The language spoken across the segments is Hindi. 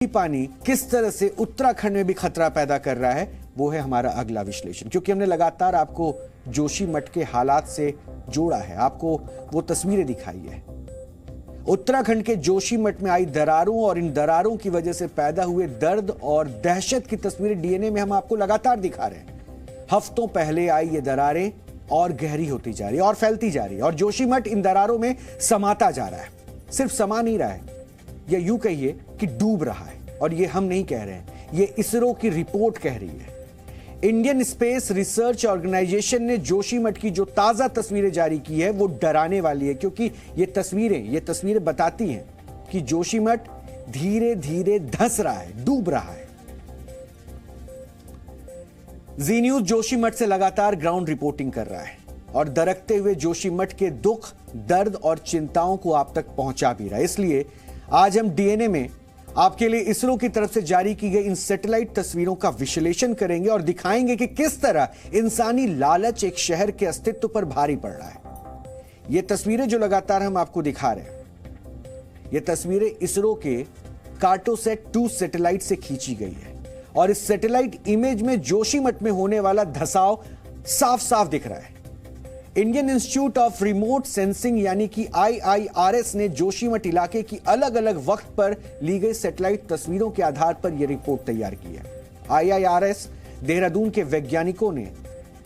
पानी किस तरह से उत्तराखंड में भी खतरा पैदा कर रहा है, वो है हमारा अगला विश्लेषण। क्योंकि हमने लगातार आपको जोशीमठ के हालात से जोड़ा है, आपको वो तस्वीरें दिखाई है। उत्तराखंड के जोशीमठ में आई दरारों और इन दरारों की वजह से पैदा हुए दर्द और दहशत की तस्वीरें डीएनए में हम आपको लगातार दिखा रहे हैं। हफ्तों पहले आई ये दरारें और गहरी होती जा रही है और फैलती जा रही है और जोशीमठ इन दरारों में समाता जा रहा है। सिर्फ समा नहीं रहा है, या यूं कहिए कि डूब रहा है। और ये हम नहीं कह रहे हैं, ये इसरो की रिपोर्ट कह रही है। इंडियन स्पेस रिसर्च ऑर्गेनाइजेशन ने जोशीमठ की जो ताजा तस्वीरें जारी की है वो डराने वाली है, क्योंकि ये तस्वीरें बताती हैं कि जोशीमठ धीरे धीरे धंस रहा है, डूब रहा है। जी न्यूज जोशीमठ से लगातार ग्राउंड रिपोर्टिंग कर रहा है और दरकते हुए जोशीमठ के दुख, दर्द और चिंताओं को आप तक पहुंचा भी रहा है। इसलिए आज हम डीएनए में आपके लिए इसरो की तरफ से जारी की गई इन सैटेलाइट तस्वीरों का विश्लेषण करेंगे और दिखाएंगे कि किस तरह इंसानी लालच एक शहर के अस्तित्व पर भारी पड़ रहा है। ये तस्वीरें जो लगातार हम आपको दिखा रहे हैं, ये तस्वीरें इसरो के कार्टोसैट 2 सैटेलाइट से खींची गई है और इस सैटेलाइट इमेज में जोशीमठ में होने वाला धंसाव साफ साफ दिख रहा है। Indian institute of remote sensing यानी कि IIRS ने जोशीमठ इलाके की अलग अलग वक्त पर ली गई सैटेलाइट तस्वीरों के आधार पर यह रिपोर्ट तैयार की है। IIRS देहरादून के वैज्ञानिकों ने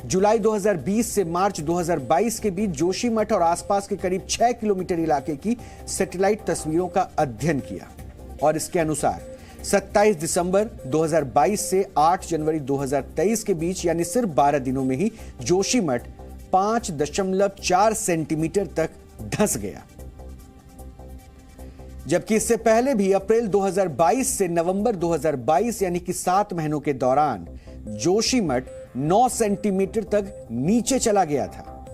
जुलाई 2020 से मार्च 2022 के बीच जोशीमठ और आसपास के करीब 6 किलोमीटर इलाके की सैटेलाइट तस्वीरों का अध्ययन किया और इसके अनुसार 27 दिसंबर 2022 से 8 जनवरी 2023 के बीच यानी सिर्फ 12 दिनों में ही जोशीमठ 5.4 सेंटीमीटर तक धंस गया। जबकि इससे पहले भी अप्रैल 2022 से नवंबर 2022 यानी कि 7 महीनों के दौरान जोशीमठ 9 सेंटीमीटर तक नीचे चला गया था।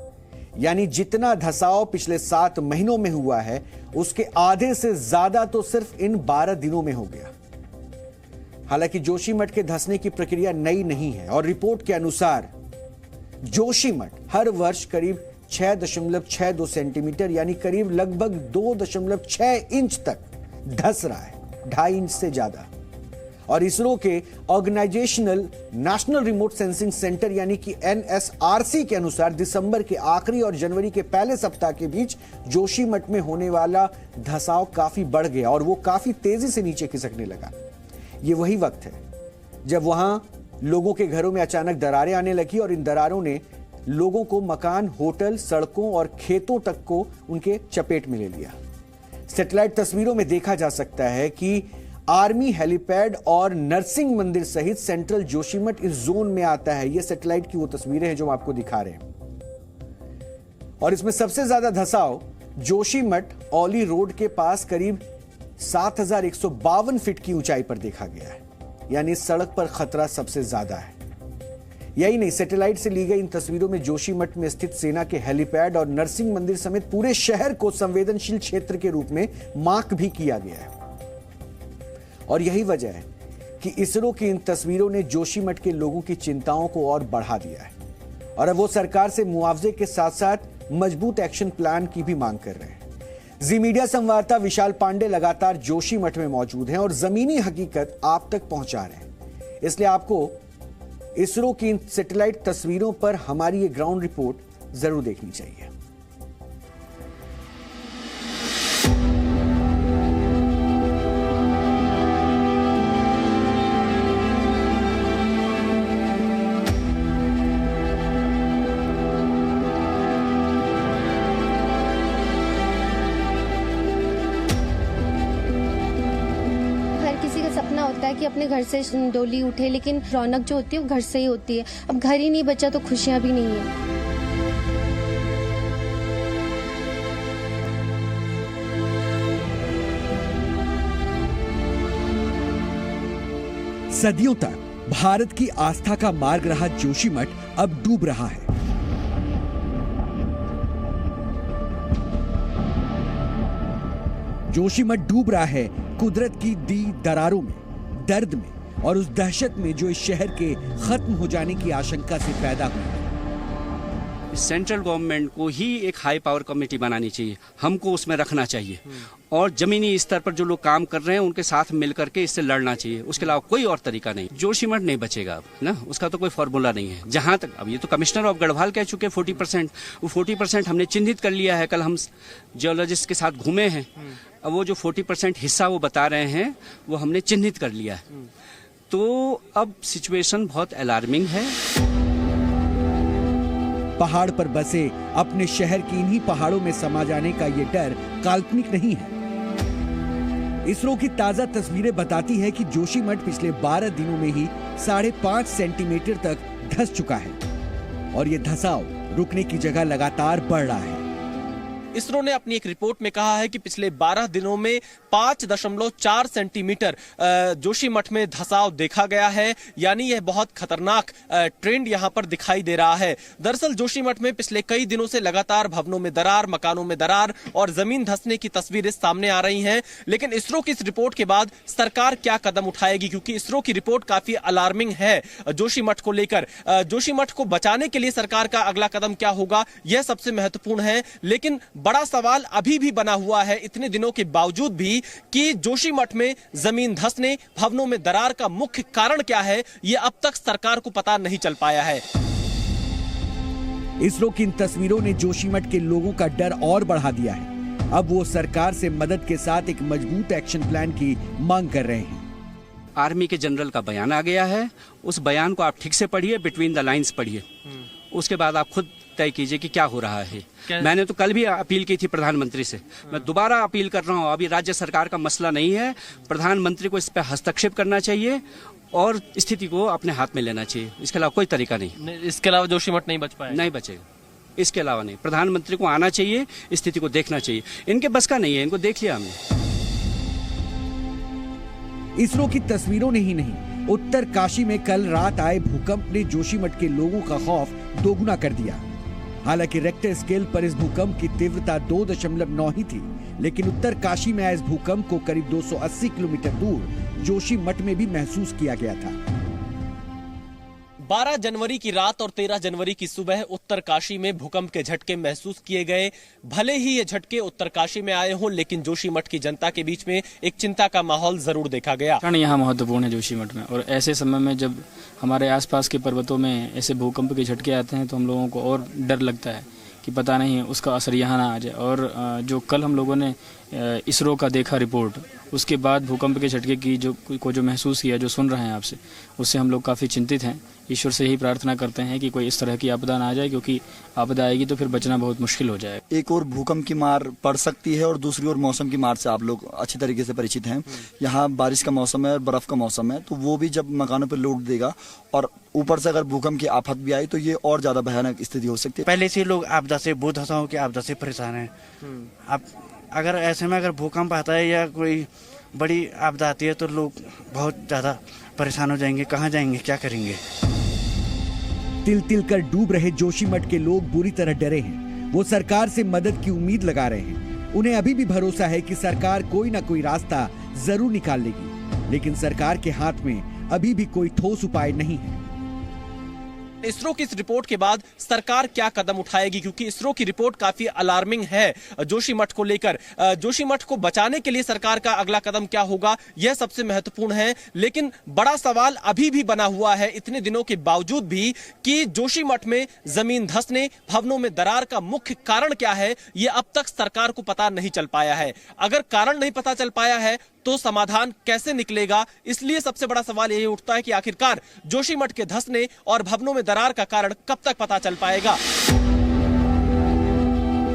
यानी जितना धंसाव पिछले 7 महीनों में हुआ है उसके आधे से ज्यादा तो सिर्फ इन 12 दिनों में हो गया। हालांकि जोशीमठ के धंसने की प्रक्रिया नई नहीं है और रिपोर्ट के अनुसार जोशीमठ हर वर्ष करीब 6.62 सेंटीमीटर यानी करीब लगभग 2.6 इंच तक धंस रहा है, 2.5 इंच से ज्यादा। और इसरो के organisational national remote sensing centre यानी कि NSRC के अनुसार दिसंबर के आखिरी और जनवरी के पहले सप्ताह के बीच जोशीमठ में होने वाला धंसाव काफी बढ़ गया और वो काफी तेजी से नीचे खिसकने लगा। ये वही वक्त है जब वहां लोगों के घरों में अचानक दरारें आने लगी और इन दरारों ने लोगों को मकान, होटल, सड़कों और खेतों तक को उनके चपेट में ले लिया। सैटेलाइट तस्वीरों में देखा जा सकता है कि आर्मी हेलीपैड और नरसिंह मंदिर सहित सेंट्रल जोशीमठ इस जोन में आता है। ये सैटेलाइट की वो तस्वीरें हैं जो हम आपको दिखा रहे हैं। और इसमें सबसे ज्यादा धंसाव जोशीमठ औली रोड के पास करीब 7152 फीट की ऊंचाई पर देखा गया है, यानी सड़क पर खतरा सबसे ज्यादा है। यही नहीं, सैटेलाइट से ली गई इन तस्वीरों में जोशीमठ में स्थित सेना के हेलीपैड और नरसिंह मंदिर समेत पूरे शहर को संवेदनशील क्षेत्र के रूप में मार्क भी किया गया है। और यही वजह है कि इसरो की इन तस्वीरों ने जोशीमठ के लोगों की चिंताओं को और बढ़ा दिया है और अब वो सरकार से मुआवजे के साथ साथ मजबूत एक्शन प्लान की भी मांग कर रहे हैं। जी मीडिया संवाददाता विशाल पांडे लगातार जोशीमठ में मौजूद हैं और जमीनी हकीकत आप तक पहुंचा रहे हैं। इसलिए आपको इसरो की इन सैटेलाइट तस्वीरों पर हमारी ये ग्राउंड रिपोर्ट जरूर देखनी चाहिए। सपना होता है कि अपने घर से डोली उठे, लेकिन रौनक जो होती है वो घर से ही होती है। अब घर ही नहीं बचा तो खुशियां भी नहीं है। सदियों तक भारत की आस्था का मार्ग रहा जोशीमठ अब डूब रहा है। जोशीमठ डूब रहा है कुदरत की दी दरारों में, दर्द में और उस दहशत में जो इस शहर के खत्म हो जाने की आशंका से पैदा हुई है। सेंट्रल गवर्नमेंट को ही एक हाई पावर कमेटी बनानी चाहिए, हमको उसमें रखना चाहिए और जमीनी स्तर पर जो लोग काम कर रहे हैं उनके साथ मिल करके इससे लड़ना चाहिए। उसके अलावा कोई और तरीका नहीं। जोशीमठ नहीं बचेगा अब ना, उसका तो कोई फॉर्मूला नहीं है। जहां तक अब ये तो कमिश्नर ऑफ गढ़वाल कह चुके 40%, वो 40% हमने चिन्हित कर लिया है। कल हम जियोलॉजिस्ट के साथ घूमे हैं, अब वो जो 40% हिस्सा वो बता रहे हैं वो हमने चिन्हित कर लिया है। तो अब सिचुएशन बहुत अलार्मिंग है। पहाड़ पर बसे अपने शहर की इन्हीं पहाड़ों में समा जाने का ये डर काल्पनिक नहीं है। इसरो की ताजा तस्वीरें बताती है कि जोशीमठ पिछले 12 दिनों में ही 5.5 सेंटीमीटर तक धंस चुका है और ये धंसाव रुकने की जगह लगातार बढ़ रहा है। इसरो ने अपनी एक रिपोर्ट में कहा है कि पिछले 12 दिनों में 5.4 सेंटीमीटर जोशीमठ में धंसाव देखा गया है, यानी यह बहुत खतरनाक ट्रेंड यहां पर दिखाई दे रहा है। दरअसल जोशीमठ में पिछले कई दिनों से लगातार भवनों में दरार, मकानों में दरार और जमीन धंसने की तस्वीरें सामने आ रही हैं। लेकिन इसरो की इस रिपोर्ट के बाद सरकार क्या कदम उठाएगी, क्योंकि इसरो की रिपोर्ट काफी अलार्मिंग है जोशीमठ को लेकर। जोशीमठ को बचाने के लिए सरकार का अगला कदम क्या होगा, यह सबसे महत्वपूर्ण है। लेकिन बड़ा सवाल अभी भी बना हुआ है इतने दिनों के बावजूद भी कि जोशीमठ में जमीन धंसने, भवनों में दरार का मुख्य कारण क्या है, यह अब तक सरकार को पता नहीं चल पाया है। इसरो की इन तस्वीरों ने जोशीमठ के लोगों का डर और बढ़ा दिया है। अब वो सरकार से मदद के साथ एक मजबूत एक्शन प्लान की मांग कर रहे हैं। आर्मी के जनरल का बयान आ गया है, उस बयान को आप ठीक से पढ़िए, बिटवीन द लाइंस पढ़िए, उसके बाद आप खुद तय कीजिए कि क्या हो रहा है। मैंने तो कल भी अपील की थी प्रधानमंत्री से, मैं दोबारा अपील कर रहा हूं। अभी राज्य सरकार का मसला नहीं है, प्रधानमंत्री को इस पर हस्तक्षेप करना चाहिए और स्थिति को अपने हाथ में लेना चाहिए। इसके अलावा कोई तरीका नहीं। इसके अलावा जोशीमठ नहीं बच पाएगा? नहीं बचेगा, इसके अलावा नहीं। प्रधानमंत्री को आना चाहिए, स्थिति को देखना चाहिए। इनके बस का नहीं है, इनको देख लिया हमने। इसरो की तस्वीरों ने ही नहीं, उत्तर काशी में कल रात आए भूकंप ने जोशीमठ के लोगों का खौफ दोगुना कर दिया। हालांकि रेक्टर स्केल पर इस भूकंप की तीव्रता 2.9 ही थी, लेकिन उत्तर काशी में आए इस भूकंप को करीब 280 किलोमीटर दूर जोशीमठ में भी महसूस किया गया था। 12 जनवरी की रात और 13 जनवरी की सुबह उत्तर काशी में भूकंप के झटके महसूस किए गए। भले ही ये झटके उत्तर काशी में आए हों, लेकिन जोशीमठ की जनता के बीच में एक चिंता का माहौल जरूर देखा गया। क्षण यहाँ महत्वपूर्ण है जोशीमठ में, और ऐसे समय में जब हमारे आसपास के पर्वतों में ऐसे भूकंप के झटके आते हैं तो हम लोगों को और डर लगता है कि पता नहीं उसका असर यहाँ ना आ जाए। और जो कल हम लोगों ने इसरो का देखा रिपोर्ट, उसके बाद भूकंप के झटके की जो महसूस किया, जो सुन रहे हैं आपसे, उससे हम लोग काफ़ी चिंतित हैं। ईश्वर से ही प्रार्थना करते हैं कि कोई इस तरह की आपदा ना आ जाए, क्योंकि आपदा आएगी तो फिर बचना बहुत मुश्किल हो जाएगा। एक और भूकंप की मार पड़ सकती है और दूसरी ओर मौसम की मार से आप लोग अच्छी तरीके से परिचित हैं। यहाँ बारिश का मौसम है और बर्फ का मौसम है, तो वो भी जब मकानों पर लूट देगा और ऊपर से अगर भूकंप की आफत भी आई तो ये और ज्यादा भयानक स्थिति हो सकती है। पहले से लोग आपदा से, भूत हंसाओं की आपदा से परेशान है। अब अगर ऐसे में अगर भूकंप आता है या कोई बड़ी आपदा आती है तो लोग बहुत ज्यादा परेशान हो जाएंगे। कहाँ जाएंगे, क्या करेंगे। तिल तिल कर डूब रहे जोशीमठ के लोग बुरी तरह डरे हैं। वो सरकार से मदद की उम्मीद लगा रहे हैं। उन्हें अभी भी भरोसा है कि सरकार कोई ना कोई रास्ता जरूर निकाल लेगी, लेकिन सरकार के हाथ में अभी भी कोई ठोस उपाय नहीं है। इसरो की इस रिपोर्ट के बाद सरकार क्या कदम उठाएगी, क्योंकि इसरो की रिपोर्ट काफी अलार्मिंग है जोशीमठ को लेकर। जोशीमठ को बचाने के लिए सरकार का अगला कदम क्या होगा, यह सबसे महत्वपूर्ण है। लेकिन बड़ा सवाल अभी भी बना हुआ है इतने दिनों के बावजूद भी कि जोशीमठ में जमीन धंसने, भवनों में दरार का मुख्य कारण क्या है, यह अब तक सरकार को पता नहीं चल पाया है। अगर कारण नहीं पता चल पाया है तो समाधान कैसे निकलेगा। इसलिए सबसे बड़ा सवाल यही उठता है कि आखिरकार जोशीमठ के धंसने और भवनों में दरार का कारण कब तक पता चल पाएगा।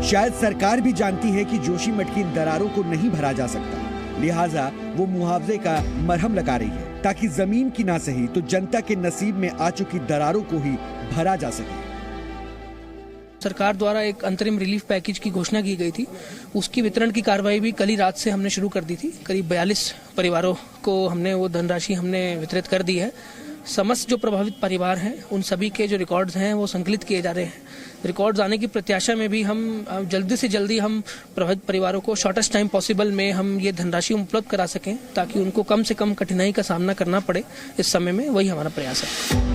शायद सरकार भी जानती है कि जोशीमठ की इन दरारों को नहीं भरा जा सकता, लिहाजा वो मुआवजे का मरहम लगा रही है ताकि जमीन की ना सही तो जनता के नसीब में आ चुकी दरारों को ही भरा जा सके। सरकार द्वारा एक अंतरिम रिलीफ पैकेज की घोषणा की गई थी, उसकी वितरण की कार्रवाई भी कल ही रात से हमने शुरू कर दी थी। करीब 42 परिवारों को हमने वो धनराशि वितरित कर दी है। समस्त जो प्रभावित परिवार हैं उन सभी के जो रिकॉर्ड्स हैं वो संकलित किए जा रहे हैं। रिकॉर्ड्स आने की प्रत्याशा में भी हम जल्दी से जल्दी हम प्रभावित परिवारों को शॉर्टेस्ट टाइम पॉसिबल में हम ये धनराशि उपलब्ध करा सकें, ताकि उनको कम से कम कठिनाई का सामना करना पड़े इस समय में। वही हमारा प्रयास है।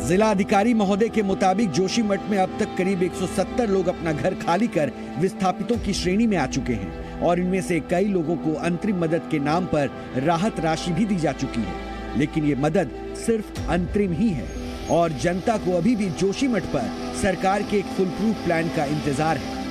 जिला अधिकारी महोदय के मुताबिक जोशीमठ में अब तक करीब 170 लोग अपना घर खाली कर विस्थापितों की श्रेणी में आ चुके हैं और इनमें से कई लोगों को अंतरिम मदद के नाम पर राहत राशि भी दी जा चुकी है। लेकिन ये मदद सिर्फ अंतरिम ही है और जनता को अभी भी जोशीमठ पर सरकार के एक फुल प्रूफ प्लान का इंतजार है।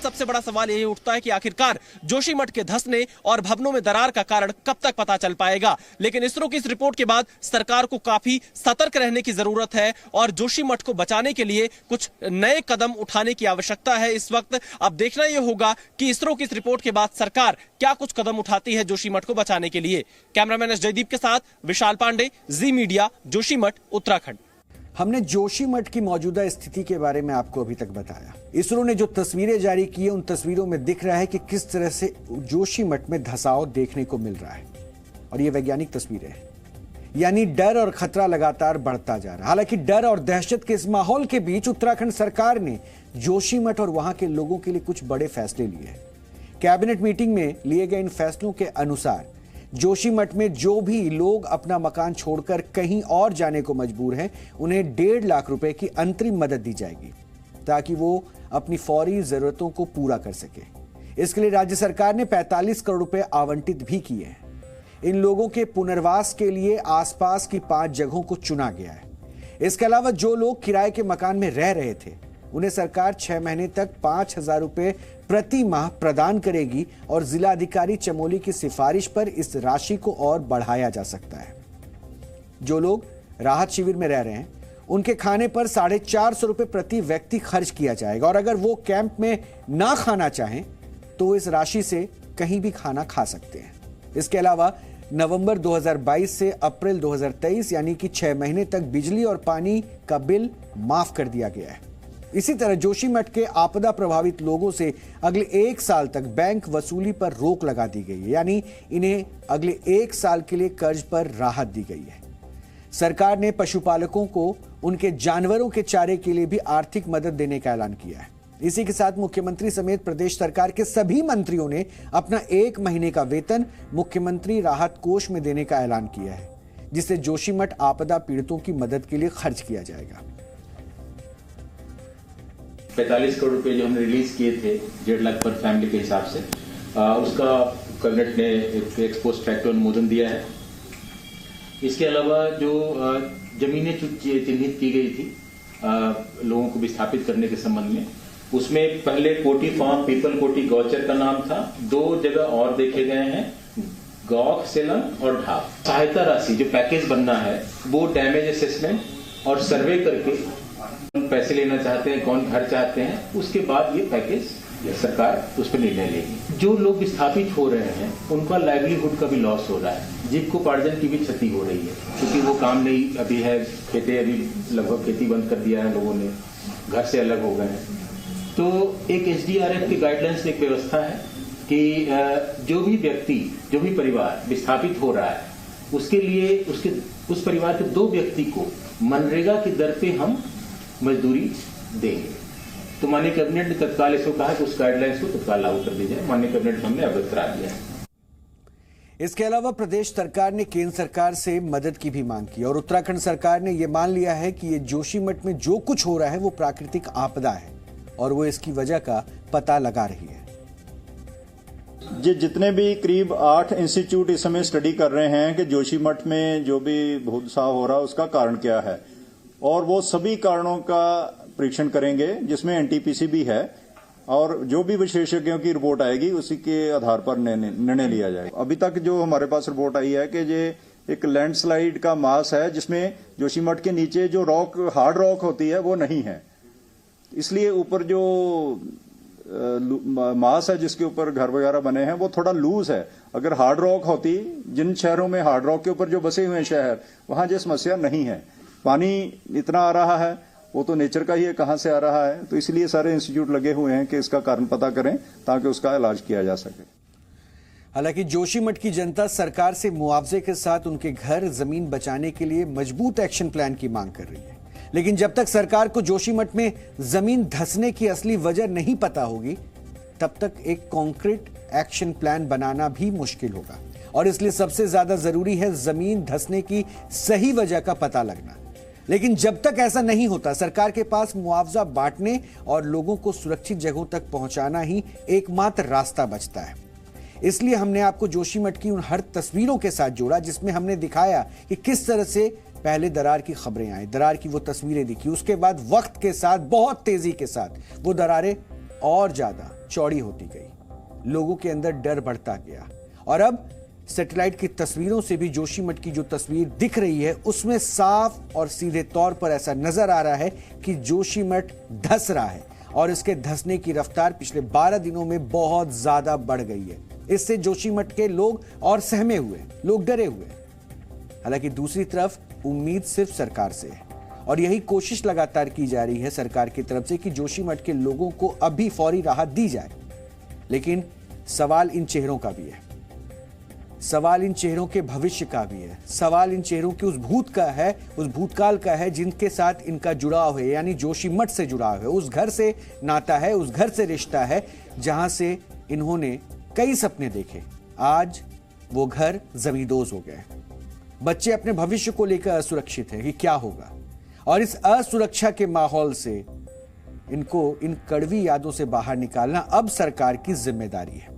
सबसे बड़ा सवाल यही उठता है कि आखिरकार जोशीमठ के धंसने और भवनों में दरार का कारण कब तक पता चल पाएगा। लेकिन इसरो की इस रिपोर्ट के बाद सरकार को काफी सतर्क रहने की जरूरत है और जोशीमठ को बचाने के लिए कुछ नए कदम उठाने की आवश्यकता है इस वक्त। अब देखना यह होगा कि इसरो की इस रिपोर्ट के बाद सरकार क्या कुछ कदम उठाती है जोशीमठ को बचाने के लिए। कैमरामैन एस जयदीप के साथ विशाल पांडे, जी मीडिया, जोशीमठ, उत्तराखंड। हमने जोशीमठ की मौजूदा स्थिति के बारे में आपको अभी तक बताया। इसरो ने जो तस्वीरें जारी की है उन तस्वीरों में दिख रहा है कि किस तरह से जोशीमठ में धंसाव देखने को मिल रहा है और ये वैज्ञानिक तस्वीरें हैं। यानी डर और खतरा लगातार बढ़ता जा रहा है। हालांकि डर और दहशत के इस माहौल के बीच उत्तराखंड सरकार ने जोशीमठ और वहां के लोगों के लिए कुछ बड़े फैसले लिए हैं। कैबिनेट मीटिंग में लिए गए इन फैसलों के अनुसार जोशीमठ में जो भी लोग अपना मकान छोड़कर कहीं और जाने को मजबूर हैं, उन्हें 1.5 लाख रुपए की अंतरिम मदद दी जाएगी ताकि वो अपनी फौरी जरूरतों को पूरा कर सके। इसके लिए राज्य सरकार ने 45 करोड़ रुपए आवंटित भी किए हैं। इन लोगों के पुनर्वास के लिए आसपास की 5 जगहों को चुना गया है। इसके अलावा जो लोग किराए के मकान में रह रहे थे उन्हें सरकार 6 महीने तक 5,000 रुपए प्रति माह प्रदान करेगी और जिला अधिकारी चमोली की सिफारिश पर इस राशि को और बढ़ाया जा सकता है। जो लोग राहत शिविर में रह रहे हैं उनके खाने पर 450 रुपए प्रति व्यक्ति खर्च किया जाएगा और अगर वो कैंप में ना खाना चाहें तो इस राशि से कहीं भी खाना खा सकते हैं। इसके अलावा नवंबर 2022 से अप्रैल 2023 यानी कि 6 महीने तक बिजली और पानी का बिल माफ कर दिया गया है। इसी तरह जोशीमठ के आपदा प्रभावित लोगों से अगले 1 साल तक बैंक वसूली पर रोक लगा दी गई है, यानी इन्हें अगले 1 साल के लिए कर्ज पर राहत दी गई है। सरकार ने पशुपालकों को उनके जानवरों के चारे के लिए भी आर्थिक मदद देने का ऐलान किया है। इसी के साथ मुख्यमंत्री समेत प्रदेश सरकार के सभी मंत्रियों ने अपना 1 महीने का वेतन मुख्यमंत्री राहत कोष में देने का ऐलान किया है, जिससे जोशीमठ आपदा पीड़ितों की मदद के लिए खर्च किया जाएगा। 45 करोड़ रुपए जो हमने रिलीज किए थे 1.5 लाख पर फैमिली के हिसाब से, उसका कैबिनेट ने एक्स पोस्ट फैक्टो अनुमोदन दिया है। इसके अलावा जो जमीनें चिन्हित की गई थी लोगों को विस्थापित करने के संबंध में, उसमें पहले कोटी फार्म पीपल कोटी गौचर का नाम था। 2 जगह और देखे गए हैं, गौख सेलम और ढाब। सहायता राशि जो पैकेज बनना है वो डैमेज असेसमेंट और सर्वे करके पैसे लेना चाहते हैं, कौन घर चाहते हैं, उसके बाद ये पैकेज सरकार उस पर निर्णय लेगी। जो लोग विस्थापित हो रहे हैं उनका लाइवलीहुड का भी लॉस हो रहा है, जीविकोपार्जन की भी क्षति हो रही है क्योंकि वो काम नहीं अभी है, खेती अभी लगभग खेती बंद कर दिया है लोगों ने, घर से अलग हो गए हैं। तो एक SDRF की गाइडलाइंस में एक व्यवस्था है कि जो भी व्यक्ति, जो भी परिवार विस्थापित हो रहा है उसके लिए उस परिवार के 2 व्यक्ति को मनरेगा की दर पे हम मजदूरी देंगे। तो माननीय कैबिनेट ने तत्काल इसको कहा कि उस गाइडलाइंस को तत्काल लागू कर दी जाए। माननीय कैबिनेट हमने अवगत करा दिया है। इसके अलावा प्रदेश सरकार ने केंद्र सरकार से मदद की भी मांग की और उत्तराखंड सरकार ने यह मान लिया है कि ये जोशीमठ में जो कुछ हो रहा है वो प्राकृतिक आपदा है और वो इसकी वजह का पता लगा रही है। जितने भी करीब 8 इंस्टीट्यूट इस समय स्टडी कर रहे हैं कि जोशीमठ में जो भी भूदसाव हो रहा है उसका कारण क्या है, और वो सभी कारणों का परीक्षण करेंगे जिसमें NTPC भी है और जो भी विशेषज्ञों की रिपोर्ट आएगी उसी के आधार पर निर्णय लिया जाएगा। अभी तक जो हमारे पास रिपोर्ट आई है कि ये एक लैंडस्लाइड का मास है जिसमें जोशीमठ के नीचे जो रॉक, हार्ड रॉक होती है वो नहीं है, इसलिए ऊपर जो मास है जिसके ऊपर घर वगैरह बने हैं वो थोड़ा लूज है। अगर हार्ड रॉक होती, जिन शहरों में हार्ड रॉक के ऊपर जो बसे हुए हैं शहर, वहां ये समस्या नहीं है। पानी इतना आ रहा है वो तो नेचर का ही है, कहां से आ रहा है, तो इसलिए सारे इंस्टीट्यूट लगे हुए हैं कि इसका कारण पता करें ताकि उसका इलाज किया जा सके। हालांकि जोशीमठ की जनता सरकार से मुआवजे के साथ उनके घर, जमीन बचाने के लिए मजबूत एक्शन प्लान की मांग कर रही है, लेकिन जब तक सरकार को जोशीमठ में जमीन धंसने की असली वजह नहीं पता होगी तब तक एक कॉन्क्रीट एक्शन प्लान बनाना भी मुश्किल होगा और इसलिए सबसे ज्यादा जरूरी है जमीन धंसने की सही वजह का पता लगना। लेकिन जब तक ऐसा नहीं होता, सरकार के पास मुआवजा बांटने और लोगों को सुरक्षित जगहों तक पहुंचाना ही एकमात्र रास्ता बचता है। इसलिए हमने आपको जोशीमठ की उन हर तस्वीरों के साथ जोड़ा जिसमें हमने दिखाया कि किस तरह से पहले दरार की खबरें आई, दरार की वो तस्वीरें दिखी, उसके बाद वक्त के साथ बहुत तेजी के साथ वो दरारें और ज्यादा चौड़ी होती गई, लोगों के अंदर डर बढ़ता गया और अब सैटेलाइट की तस्वीरों से भी जोशीमठ की जो तस्वीर दिख रही है उसमें साफ और सीधे तौर पर ऐसा नजर आ रहा है कि जोशीमठ धंस रहा है और इसके धंसने की रफ्तार पिछले 12 दिनों में बहुत ज्यादा बढ़ गई है। इससे जोशीमठ के लोग और सहमे हुए, लोग डरे हुए। हालांकि दूसरी तरफ उम्मीद सिर्फ सरकार से है और यही कोशिश लगातार की जा रही है सरकार की तरफ से कि जोशीमठ के लोगों को अभी फौरी राहत दी जाए। लेकिन सवाल इन चेहरों का भी है, सवाल इन चेहरों के भविष्य का भी है, सवाल इन चेहरों के उस भूत का है, उस भूतकाल का है जिनके साथ इनका जुड़ाव है, यानी जोशीमठ से जुड़ाव है, उस घर से नाता है, उस घर से रिश्ता है जहां से इन्होंने कई सपने देखे। आज वो घर जमींदोज हो गए। बच्चे अपने भविष्य को लेकर असुरक्षित हैं कि क्या होगा, और इस असुरक्षा के माहौल से इनको इन कड़वी यादों से बाहर निकालना अब सरकार की जिम्मेदारी है।